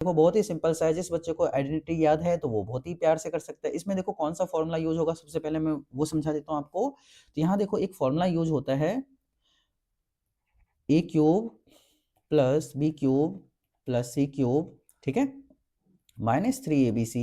देखो बहुत ही सिंपल सा है, जिस बच्चे को आइडेंटिटी याद है तो वो बहुत ही प्यार से कर सकता है। इसमें देखो कौन सा फॉर्मूला यूज होगा, सबसे पहले मैं वो समझा देता हूँ आपको। तो यहाँ देखो एक फॉर्मूला यूज होता है, A cube plus B cube plus C cube, ठीक है, -3abc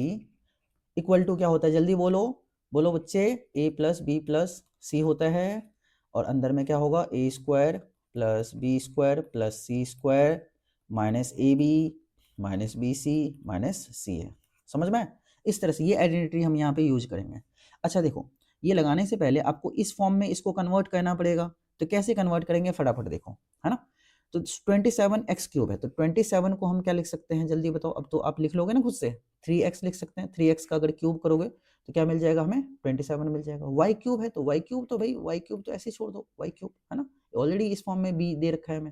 इक्वल टू क्या होता है, जल्दी बोलो, बोलो बच्चे, a plus B plus C होता है, और अंदर में क्या होगा, A square plus B square plus C square minus A B minus B C minus C है। समझ में? इस तरह से ये आइडेंटिटी हम यहाँ पे यूज करेंगे। अच्छा देखो, ये लगाने से पहले आपको इस फॉर्म में इसको कन्वर्ट करना पड़ेगा। तो कैसे कन्वर्ट करेंगे, फटाफट देखो, है ना। तो 27x³ है, तो 27 को हम क्या लिख सकते हैं, जल्दी बताओ। अब तो आप लिख लोगे ना खुद से, 3x लिख सकते हैं। 3x का अगर क्यूब करोगे तो क्या मिल जाएगा हमें, 27 मिल जाएगा। y³ है तो y³ तो भाई y³ तो ऐसे ही छोड़ दो, y³ है ना, ऑलरेडी इस फॉर्म में b दे रखा है हमें।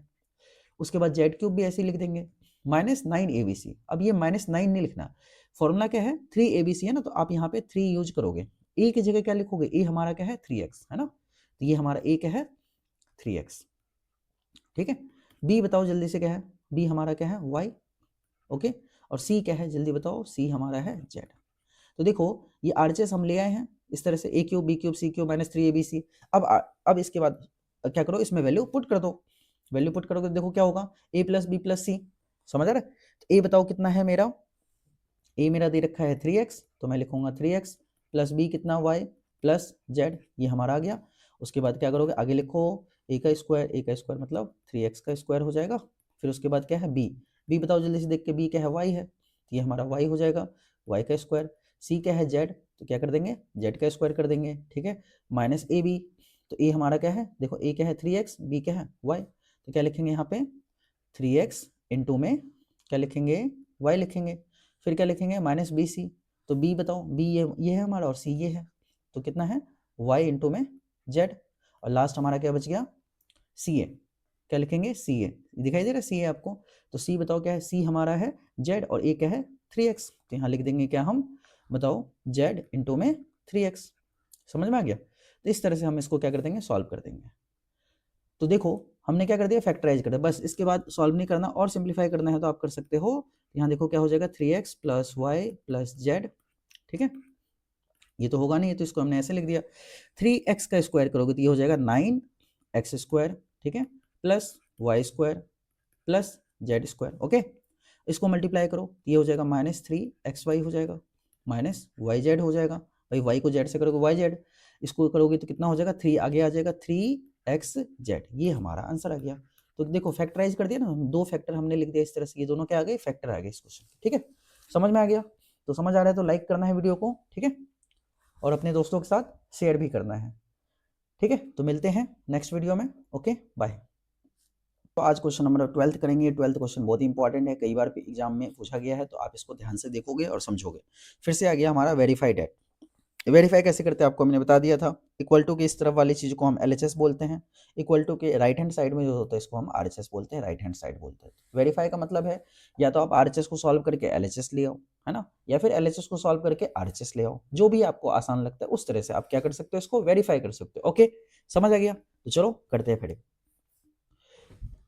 उसके बाद z³ भी ऐसे ही लिख देंगे, -9abc। अब ये -9 नहीं लिखना, फॉर्मूला क्या है, 3abc है ना, तो आप यहाँ पे 3 यूज करोगे। a की जगह क्या लिखोगे, a हमारा क्या है 3x, है ना, तो ये हमारा a क्या है 3x, ठीक है। b बताओ जल्दी से क्या है, b हमारा क्या है y, ओके। और c क्या है, जल्दी बताओ, c हमारा है z। तो देखो ये आरएचएस हम ले आए हैं इस तरह से, a³ b³ c³ -3abc। अब इसके बाद क्या करो, इसमें वैल्यू पुट कर दो। वैल्यू पुट करोगे तो देखो क्या होगा, a प्लस बी प्लस सी, समझ आ रहा है। तो a बताओ कितना है मेरा, a मेरा दे रखा है 3x, तो मैं लिखूंगा 3x प्लस b कितना y प्लस z, ये हमारा आ गया। उसके बाद क्या करोगे, आगे लिखो a का स्क्वायर मतलब 3x का स्क्वायर हो जाएगा। फिर उसके बाद क्या है b बताओ जल्दी से देख के, b क्या है y है, तो ये हमारा y हो जाएगा, y का स्क्वायर। c क्या है z, तो क्या कर देंगे, z का स्क्वायर कर देंगे, ठीक है, माइनस ab, तो a हमारा क्या है, देखो a क्या है 3x, b क्या है y, तो क्या लिखेंगे यहाँ पे 3x इंटू में क्या लिखेंगे, y लिखेंगे। फिर क्या लिखेंगे, -bc, तो b बताओ, b ये है हमारा और c ये है, तो कितना है y इंटू में z, और लास्ट हमारा क्या बच गया ca, क्या लिखेंगे ca, दिखाई दे रहा है ca आपको, तो c बताओ क्या है, c हमारा है z और a क्या है 3x, तो यहाँ लिख देंगे क्या हम, बताओ z इंटू में 3x। समझ में आ गया। तो इस तरह से हम इसको क्या कर देंगे, सॉल्व कर देंगे। तो देखो हमने क्या कर दिया, फैक्टराइज कर दिया, बस इसके बाद सॉल्व नहीं करना, और सिंप्लीफाई करना है तो आप कर सकते हो। यहाँ देखो क्या हो जाएगा, 3x plus Y plus Z, ठीक है, ये तो होगा नहीं, तो इसको हमने ऐसे लिख दिया। 3x का स्क्वायर करोगे तो ये हो जाएगा 9x², ठीक है, plus Y square plus Z square, okay. इसको मल्टीप्लाई करो, ये हो जाएगा -3xy हो जाएगा, माइनस वाई जेड हो जाएगा, भाई वाई को जेड से करोगे वाई जेड, इसको करोगे तो कितना हो जाएगा, 3 आगे आ जाएगा 3xz, ये हमारा आंसर आ गया। तो देखो फैक्टराइज कर दिया ना, दो फैक्टर हमने लिख दिया इस तरह से, ये दोनों क्या आ गए, फैक्टर आ गए इस क्वेश्चन, ठीक है। समझ में आ गया, तो समझ आ रहा है तो लाइक करना है वीडियो को, ठीक है, और अपने दोस्तों के साथ शेयर भी करना है, ठीक है। तो मिलते हैं नेक्स्ट वीडियो में, ओके बाय। तो आज क्वेश्चन नंबर 12 करेंगे। 12th क्वेश्चन बहुत ही इंपॉर्टेंट है, कई बार एग्जाम में पूछा गया है, तो आप इसको ध्यान से देखोगे और समझोगे। फिर से आ गया हमारा वेरीफाइड है। वेरीफाई कैसे करते हैं आपको मैंने बता दिया था। इक्वल टू के इस तरफ वाली चीज को हम LHS बोलते हैं, इक्वल टू के राइट हैंड साइड में जो होता है इसको हम RHS बोलते हैं, राइट हैंड साइड बोलते हैं। वेरीफाई का मतलब है या तो आप RHS को सॉल्व करके LHS ले आओ, है ना, या फिर LHS को सॉल्व करके RHS ले आओ, जो भी आपको आसान लगता है उस तरह से आप क्या कर सकते हो, इसको वेरीफाई कर सकते हो, ओके। समझ आ गया, तो चलो करते हैं फिर।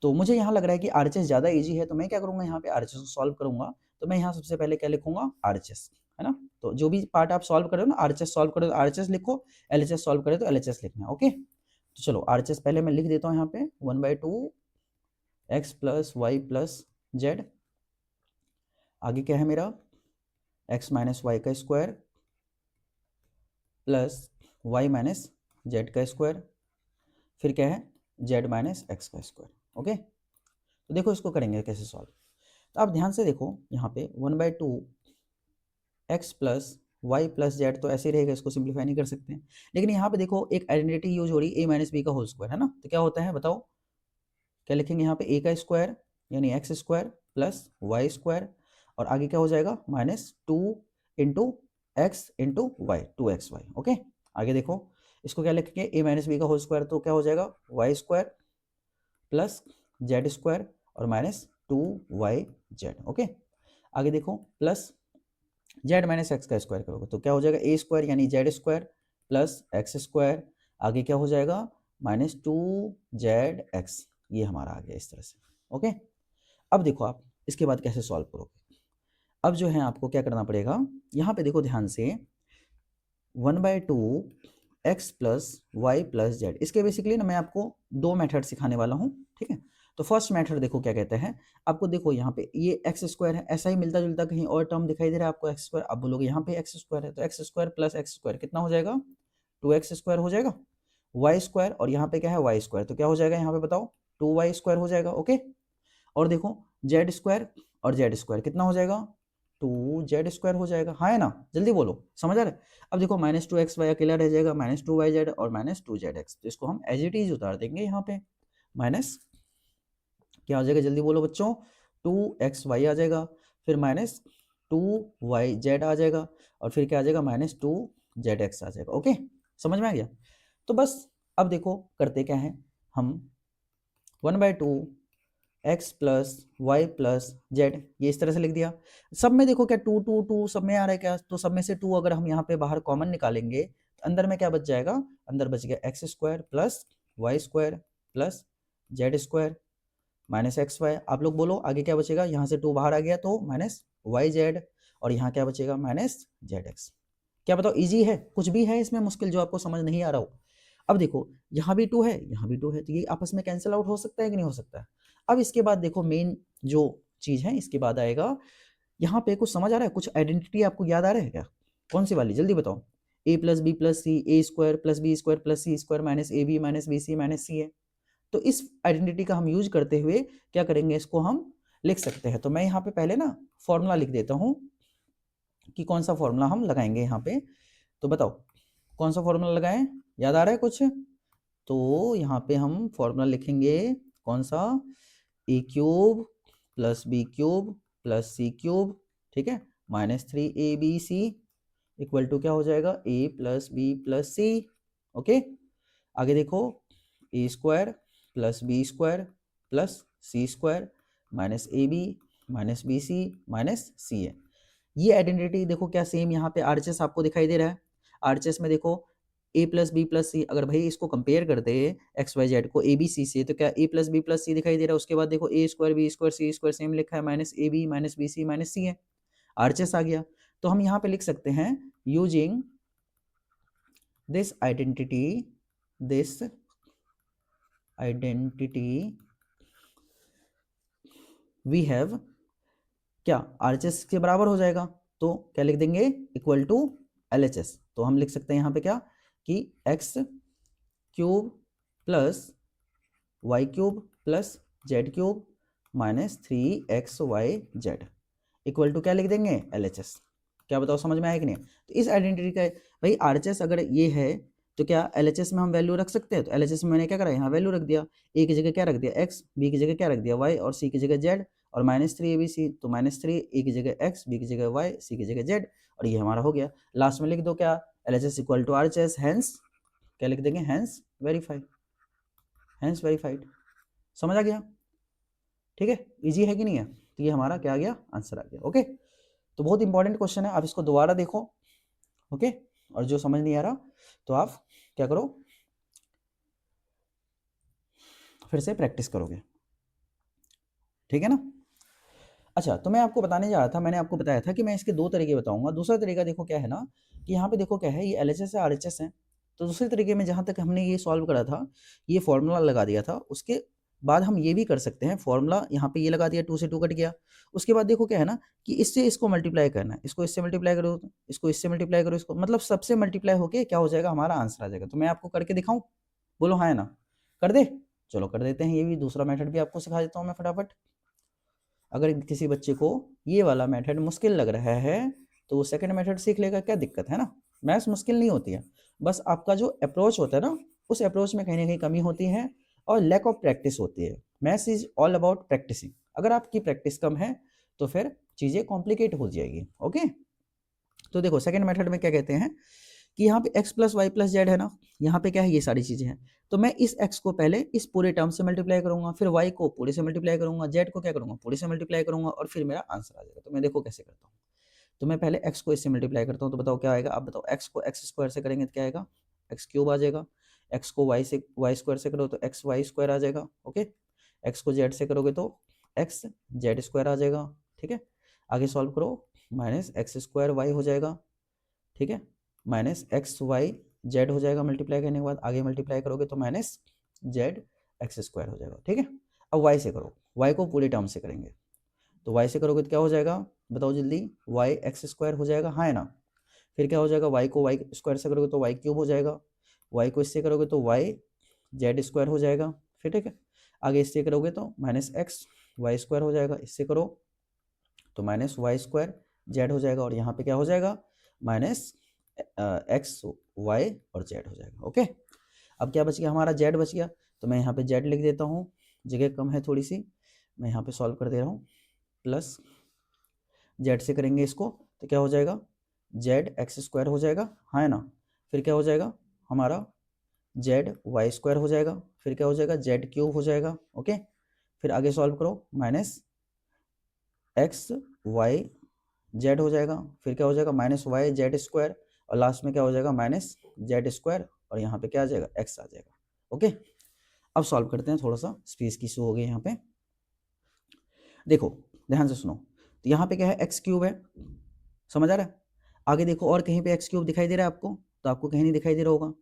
तो मुझे यहाँ लग रहा है कि RHS ज़्यादा इजी है, तो मैं क्या करूँगा, यहाँ पे RHS को सॉल्व करूँगा। तो मैं यहाँ सबसे पहले क्या लिखूंगा, RHS, है ना। तो जो भी पार्ट आप सॉल्व करो ना, RHS सॉल्व करो तो RHS लिखो, LHS सॉल्व करे तो LHS लिखना, ओके। तो चलो RHS पहले मैं लिख देता हूँ यहाँ पे, 1/2 x plus Y plus Z, आगे क्या है मेरा x माइनस वाई का square plus Y minus Z का स्क्वायर, फिर क्या है z माइनस एक्स का स्क्वायर, ओके। तो देखो इसको करेंगे कैसे सॉल्व। तो आप ध्यान से देखो यहाँ पे 1/2 x plus Y plus Z, तो ऐसे ही रहेगा, इसको सिंप्लीफाई नहीं कर सकते हैं। लेकिन यहाँ पे देखो एक आइडेंटिटी यूज हो रही है, a माइनस बी का होल स्क्वायर, है ना, तो क्या होता है बताओ, क्या लिखेंगे यहाँ पे, a का स्क्वायर यानी X square plus Y square, और आगे क्या हो जाएगा -2 into X into Y, 2xy, okay. आगे देखो इसको क्या लिखेंगे, a माइनस बी का होल स्क्वायर, तो क्या हो जाएगा Y square plus Z square और -2yz, ओके। आगे देखो प्लस जेड माइनस एक्स का स्क्वायर करोगे तो क्या हो जाएगा, ए स्क्वायर यानी Z square plus X square, आगे क्या हो जाएगा -2zx, ये हमारा आ गया इस तरह से, ओके। अब देखो आप इसके बाद कैसे सॉल्व करोगे। अब जो है आपको क्या करना पड़ेगा, यहाँ पे देखो ध्यान से 1/2 x plus Y plus Z, इसके बेसिकली ना मैं आपको दो मेथड सिखाने वाला हूँ, ठीक है। तो फर्स्ट मेथड देखो क्या कहते हैं, आपको देखो यहाँ पे ये एक्स स्क्वायर है, ऐसा ही मिलता जुलता कहीं और टर्म दिखाई दे रहा है आपको एक्स स्क्वायर, आप बोलोगे यहाँ पे एक्स स्क्वायर है, तो x square plus X square कितना हो जाएगा, 2x स्क्वायर हो जाएगा, वाई स्क्वायर और यहाँ पे क्या है वाई स्क्वायर, तो क्या हो जाएगा यहाँ पे बताओ, 2y स्क्वायर हो जाएगा, ओके। और देखो जेड स्क्वायर और जेड स्क्वायर कितना हो जाएगा, 2z स्क्वायर हो जाएगा, हाँ है ना, जल्दी बोलो, समझ आ रहा है। अब देखो -2xy अकेला रह जाएगा, -2yz और -2zx, तो इसको हम एज इट इज उतार देंगे यहाँ पे, माइनस क्या हो जाएगा, जल्दी बोलो बच्चों, 2xy आ जाएगा, फिर -2yz आ जाएगा, और फिर क्या आ जाएगा, -2zx आ जाएगा, ओके, समझ में आ गया। तो बस अब देखो करते क्या है, हम 1/2 x plus Y plus Z, ये इस तरह से लिख दिया। सब में देखो क्या 2 2 2 सब में आ रहा है क्या, तो सब में से 2 अगर हम यहाँ पे बाहर कॉमन निकालेंगे तो अंदर में क्या बच जाएगा, अंदर बच गया X square plus Y square plus Z square minus X Y. आप लोग बोलो आगे क्या बचेगा, यहाँ से 2 बाहर आ गया तो माइनस वाई जेड, और यहाँ क्या बचेगा माइनस जेड एक्स। क्या बताओ, इजी है, कुछ भी है इसमें मुश्किल जो आपको समझ नहीं आ रहा हो। अब देखो यहाँ भी 2 है, यहाँ भी 2 है, तो ये आपस में कैंसिल आउट हो सकता है कि नहीं हो सकता है। अब इसके बाद देखो मेन जो चीज है इसके बाद आएगा, यहाँ पे कुछ समझ आ रहा है, कुछ आइडेंटिटी आपको याद आ रहा है क्या, कौन सी वाली, जल्दी बताओ। a plus B plus C, A square plus B square plus C square minus A B minus B C minus C है। तो इस आइडेंटिटी का हम यूज करते हुए क्या करेंगे, इसको हम लिख सकते हैं। तो मैं यहाँ पे पहले ना फॉर्मूला लिख देता हूँ कि कौन सा फॉर्मूला हम लगाएंगे यहाँ पे, तो बताओ कौन सा फॉर्मूला लगाएं, याद आ रहा है कुछ, तो यहाँ पे हम फॉर्मूला लिखेंगे कौन सा, A cube plus B cube plus C cube, ठीक है, -3abc इक्वल टू क्या हो जाएगा, a plus B plus C, okay. आगे देखो A square plus B square plus C square minus A B minus B C minus C है। ये identity देखो क्या सेम यहाँ पे आरएचएस आपको दिखाई दे रहा है, आरएचएस में देखो a प्लस बी प्लस सी, अगर भाई इसको कंपेयर करते हैं एक्स वाई जेड को ए बी सी से, तो क्या a plus B plus C दिखाई दे रहा है, उसके बाद देखो A square B square C square same लिखा है, minus A B minus B C minus C है, आरएचएस आ गया। तो हम यहाँ पे लिख सकते हैं using this identity we have, क्या आरएचएस के बराबर हो जाएगा, तो क्या लिख देंगे, इक्वल टू एलएचएस। तो हम लिख सकते हैं यहाँ पे क्या कि X cube plus Y cube plus Z cube -3xyz equal to क्या लिख देंगे, एलएचएस। क्या बताओ समझ में आया कि नहीं। तो इस आइडेंटिटी का भाई आरएचएस अगर ये है तो क्या एलएचएस में हम वैल्यू रख सकते हैं, तो एलएचएस में मैंने क्या करा, यहाँ वैल्यू रख दिया, ए की जगह क्या रख दिया एक्स, बी की जगह क्या रख दिया वाई, और सी की जगह जेड, और -3abc, तो -3 ए की जगह एक्स, बी की जगह वाई, सी की जगह जेड, और ये हमारा हो गया। लास्ट में लिख दो क्या, LHS equal to RHS, hence क्या लिख देंगे, हैंस वेरीफाइड। समझ आ गया, ठीक है, इजी है कि नहीं है। तो ये हमारा क्या आ गया, आंसर आ गया, ओके। तो बहुत इंपॉर्टेंट क्वेश्चन है, आप इसको दोबारा देखो, ओके। और जो समझ नहीं आ रहा तो आप क्या करो, फिर से प्रैक्टिस करोगे, ठीक है ना। अच्छा, तो मैं आपको बताने जा रहा था, मैंने आपको बताया था कि मैं इसके दो तरीके बताऊंगा। दूसरा तरीका देखो क्या है ना, कि यहाँ पे देखो क्या है, ये एलएचएस है आरएचएस है। तो दूसरे तरीके में जहाँ तक हमने ये सॉल्व करा था, ये फॉर्मूला लगा दिया था, उसके बाद हम ये भी कर सकते हैं, फॉर्मूला यहाँ पे ये लगा दिया, 2 से 2 कट गया। उसके बाद देखो क्या है ना, कि इससे इसको मल्टीप्लाई करना है, इसको इससे मल्टीप्लाई करो, इसको इससे मल्टीप्लाई करो, इसको मतलब सबसे मल्टीप्लाई होके क्या हो जाएगा, हमारा आंसर आ जाएगा। तो मैं आपको करके दिखाऊं, बोलो हाँ है ना, कर दे, चलो कर देते हैं। ये भी दूसरा मेथड भी आपको सिखा देता हूँ मैं फटाफट। अगर किसी बच्चे को ये वाला मेथड मुश्किल लग रहा है तो वो सेकंड मेथड सीख लेगा, क्या दिक्कत है ना। मैथ्स मुश्किल नहीं होती है, बस आपका जो अप्रोच होता है ना, उस अप्रोच में कहीं ना कहीं कमी होती है और लैक ऑफ प्रैक्टिस होती है। Maths is all about practicing, अगर आपकी प्रैक्टिस कम है तो फिर चीज़ें कॉम्प्लिकेट हो जाएगी, ओके। तो देखो सेकंड मेथड में क्या कहते हैं कि यहाँ पे x plus Y plus Z है ना, यहाँ पे क्या है, ये सारी चीजें हैं। तो मैं इस x को पहले इस पूरे टर्म से मल्टीप्लाई करूंगा, फिर y को पूरे से मल्टीप्लाई करूंगा, z को क्या करूंगा, पूरे से मल्टीप्लाई करूंगा, और फिर मेरा आंसर आ जाएगा। तो मैं देखो कैसे करता हूँ, तो मैं पहले x को इससे मल्टीप्लाई करता हूँ, तो बताओ क्या आएगा। आप बताओ, x को एक्स स्क्वायर से करेंगे तो क्या आएगा, एक्स क्यूब आ जाएगा। x को वाई स्क्वायर से करो तो एक्स वाई स्क्वायर आ जाएगा, ओके। x को z से करोगे तो एक्स जेड स्क्वायर आ जाएगा, ठीक है। आगे सॉल्व करो, माइनस एक्स स्क्वायर वाई हो जाएगा, ठीक है, माइनस एक्स वाई जेड हो जाएगा मल्टीप्लाई करने के बाद, आगे मल्टीप्लाई करोगे तो माइनस जेड एक्स स्क्वायर हो जाएगा, ठीक है। अब वाई से करो, वाई को पूरे टर्म से करेंगे, तो वाई से करोगे तो क्या हो जाएगा, बताओ जल्दी, वाई एक्स स्क्वायर हो जाएगा, हाँ है ना। फिर क्या हो जाएगा, वाई को वाई स्क्वायर से करोगे तो वाई क्यूब हो जाएगा, वाई को इससे करोगे तो वाई जेड स्क्वायर हो जाएगा, फिर ठीक है। आगे इससे करोगे तो माइनस एक्स वाई स्क्वायर हो जाएगा, इससे करो तो माइनस वाई स्क्वायर जेड हो जाएगा, और यहाँ पे क्या हो जाएगा, माइनस एक्स वाई और जेड हो जाएगा, ओके। अब क्या बच गया, हमारा जेड बच गया, तो मैं यहाँ पे जेड लिख देता हूँ, जगह कम है थोड़ी सी, मैं यहाँ पे सॉल्व कर दे रहा हूँ, प्लस जेड से करेंगे इसको तो क्या हो जाएगा, जेड एक्स स्क्वायर हो जाएगा, हाँ है ना। फिर क्या हो जाएगा हमारा, जेड वाई स्क्वायर हो जाएगा, फिर क्या हो जाएगा, जेड क्यूब हो जाएगा, ओके। फिर आगे सॉल्व करो, माइनस एक्स वाई जेड हो जाएगा, फिर क्या हो जाएगा, माइनस वाई जेड स्क्वायर, और लास्ट में क्या हो जाएगा, माइनस जेड स्क्वायर, और यहाँ पे क्या आ जाएगा, एक्स आ जाएगा, ओके। अब सॉल्व करते हैं, थोड़ा सा स्पेस की इशू हो गई यहाँ पे, देखो ध्यान से सुनो, तो यहाँ पे क्या है, एक्स क्यूब है, समझ आ रहा है। आगे देखो और कहीं पे एक्स क्यूब दिखाई दे रहा है आपको, तो आपको कहीं नहीं दिखाई दे रहा होगा।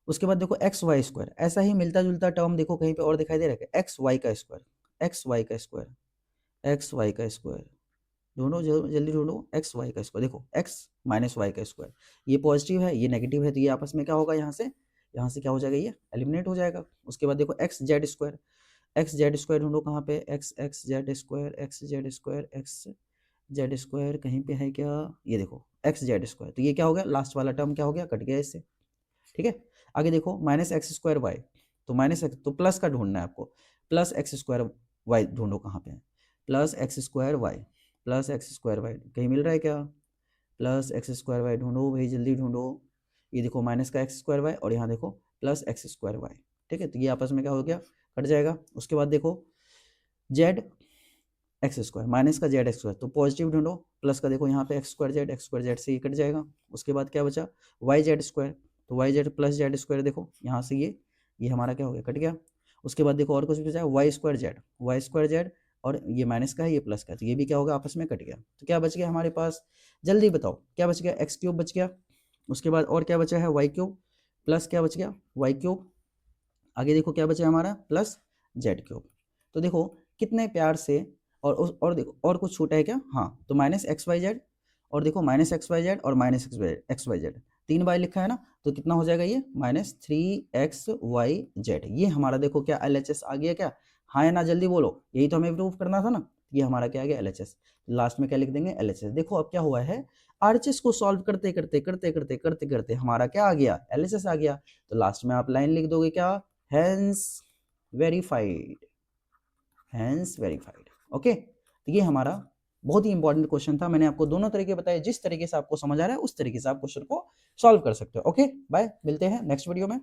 उसके बाद देखो एक्स वाई स्क्वायर, ऐसा ही मिलता जुलता टर्म देखो कहीं पे और दिखाई दे रहा है, एक्स वाई का स्क्वायर, एक्स वाई का स्क्वायर, एक्स वाई का स्क्वायर, ढूंढो जल्दी ढूंढो, एक्स वाई का स्क्वायर, देखो एक्स माइनस वाई का स्क्वायर, ये पॉजिटिव है ये नेगेटिव है, तो ये आपस में क्या होगा, यहाँ से क्या हो जाएगा, ये एलिमिनेट हो जाएगा। उसके बाद देखो x Z square, x Z square ढूंढो कहाँ पे, x x Z square, x Z square, x Z square कहीं पे है क्या, ये देखो एक्स जेड स्क्वायर, तो ये क्या हो गया, लास्ट वाला टर्म क्या हो गया, कट गया इससे, ठीक है। आगे देखो माइनस एक्स स्क्वायर वाई, तो माइनस एक्स तो प्लस का ढूंढना है आपको, प्लस एक्स स्क्वायर वाई ढूंढो कहाँ पे है, plus X square Y, plus X square Y कहीं मिल रहा है क्या, प्लस एक्स स्क्वायर वाई ढूंढो भाई जल्दी ढूंढो, ये देखो माइनस का एक्स स्क्वायर वाई, और यहाँ देखो प्लस एक्स स्क्वायर वाई, ठीक है, तो ये आपस में क्या हो गया, कट जाएगा। उसके बाद देखो जेड एक्स स्क्वायर, माइनस का जेड एक्स स्क्वायर, तो पॉजिटिव ढूंढो, प्लस का देखो यहाँ पे एक्स स्क्वायर जेड से ये कट जाएगा। उसके बाद क्या बचा, वाई जेड स्क्वायर, तो Y Z plus Z square, देखो यहाँ से ये हमारा क्या हो गया, कट गया। उसके बाद देखो और कुछ बचा, वाई स्क्वायर जेड, और ये माइनस का है ये प्लस का, तो ये भी क्या होगा, आपस में कट गया। तो क्या बच गया हमारे पास, जल्दी बताओ क्या बच गया, एक्स क्यूब बच गया। उसके बाद और क्या बचा है, वाई क्यूब, प्लस क्या बच गया, वाई क्यूब, आगे देखो क्या बचा हमारा, प्लस जेड क्यूब। तो देखो कितने प्यार से, और देखो और कुछ छूटा है क्या, हाँ, तो माइनस एक्स वाई जेड, और देखो माइनस एक्स वाई जेड और माइनस एक्स वाई जेड, 3 बार लिखा है ना, तो कितना हो जाएगा ये, माइनस 3xyz, ये हमारा देखो क्या LHS आ गया क्या, हाँ या ना जल्दी बोलो, यही तो हमें प्रूफ करना था ना, ये हमारा क्या आ गया, LHS। लास्ट में क्या लिख देंगे, LHS। देखो अब क्या हुआ है, RHS को सॉल्व करते करते करते करते करते करते हमारा क्या आ गया, LHS आ गया। तो लास्ट में आप लाइन लिख दोगे क्या, hence verified, hence verified, okay. तो ये हमारा बहुत ही इंपॉर्टेंट क्वेश्चन था, मैंने आपको दोनों तरीके बताए, जिस तरीके से आपको समझ आ रहा है उस तरीके से आप क्वेश्चन को सॉल्व कर सकते हो, ओके। बाय, मिलते हैं नेक्स्ट वीडियो में।